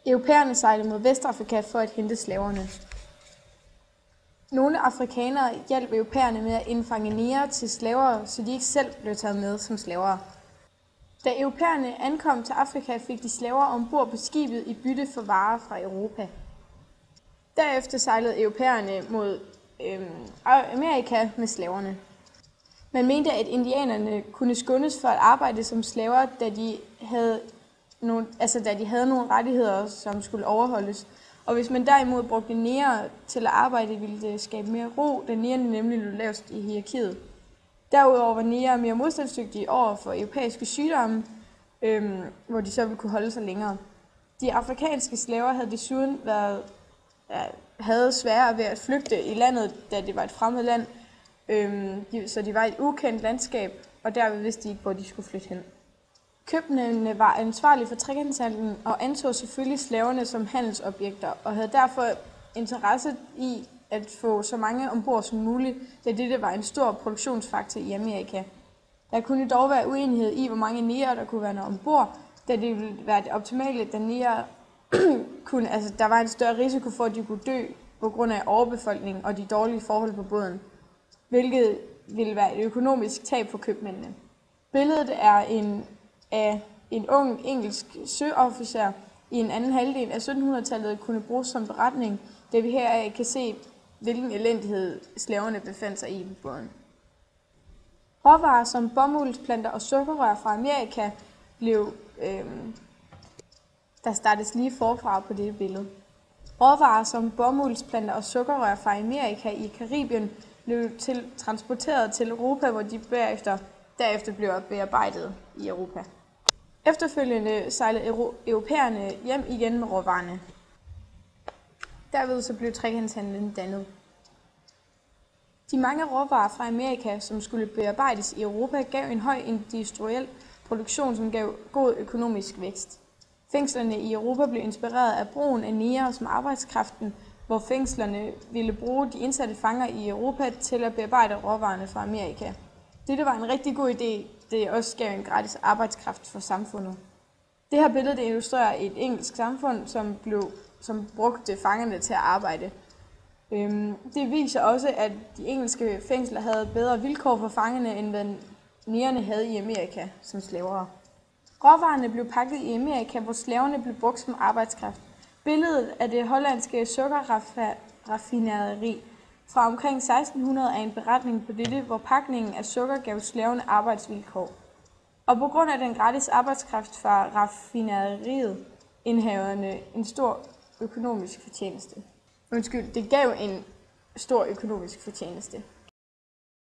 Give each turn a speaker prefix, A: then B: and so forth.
A: Europæerne sejlede mod Vestafrika for at hente slaverne. Nogle afrikanere hjalp europæerne med at indfange negre til slaver, så de ikke selv blev taget med som slaver. Da europæerne ankom til Afrika, fik de slaver ombord på skibet i bytte for varer fra Europa. Derefter sejlede europæerne mod Amerika med slaverne. Man mente, at indianerne kunne skånes for at arbejde som slaver, da de havde nogle rettigheder, som skulle overholdes. Og hvis man derimod brugte negre til at arbejde, ville det skabe mere ro, da negerne nemlig lå lavest i hierarkiet. Derudover var negre mere modstandsdygtige over for europæiske sygdomme, hvor de så ville kunne holde sig længere. De afrikanske slaver havde desuden havde sværere ved at flygte i landet, da det var et fremmed land, så de var i et ukendt landskab, og derved vidste de ikke, hvor de skulle flytte hen. Købmændene var ansvarlige for trekantshandlen og anså selvfølgelig slaverne som handelsobjekter, og havde derfor interesse i at få så mange ombord som muligt, da dette var en stor produktionsfaktor i Amerika. Der kunne dog være uenighed i, hvor mange negre der kunne være ombord, da det ville være det optimale, da negre der var en større risiko for, at de kunne dø på grund af overbefolkning og de dårlige forhold på båden, hvilket ville være et økonomisk tab for købmændene. Billedet er af en ung engelsk søofficer i en anden halvdel af 1700-tallet kunne bruges som beretning, da vi heraf kan se, hvilken elendighed slaverne befandt sig i på båden. Råvarer som bomuldsplanter og sukkerrør fra Amerika blev der startes lige forfra på dette billede. Råvarer som bomuldsplanter og sukkerrør fra Amerika i Karibien blev transporteret til Europa, hvor de derefter blev bearbejdet i Europa. Efterfølgende sejlede europæerne hjem igen med råvarerne. Derved så blev trekantshandlen dannet. De mange råvarer fra Amerika, som skulle bearbejdes i Europa, gav en høj industriel produktion, som gav god økonomisk vækst. Fængslerne i Europa blev inspireret af brugen af negre som arbejdskraften, hvor fængslerne ville bruge de indsatte fanger i Europa til at bearbejde råvarerne fra Amerika. Dette var en rigtig god idé, det også gav en gratis arbejdskraft for samfundet. Det her billede illustrerer et engelsk samfund, som brugte fangerne til at arbejde. Det viser også, at de engelske fængsler havde bedre vilkår for fangerne, end hvad negerne havde i Amerika som slaver. Råvarerne blev pakket i Amerika, hvor slaverne blev brugt som arbejdskraft. Billedet af det hollandske sukkerraffinaderi fra omkring 1600 er en beretning på dette, hvor pakningen af sukker gav slaverne arbejdsvilkår. Og på grund af den gratis arbejdskraft fra raffinaderiet indhaverne en stor økonomisk fortjeneste. Det gav en stor økonomisk fortjeneste.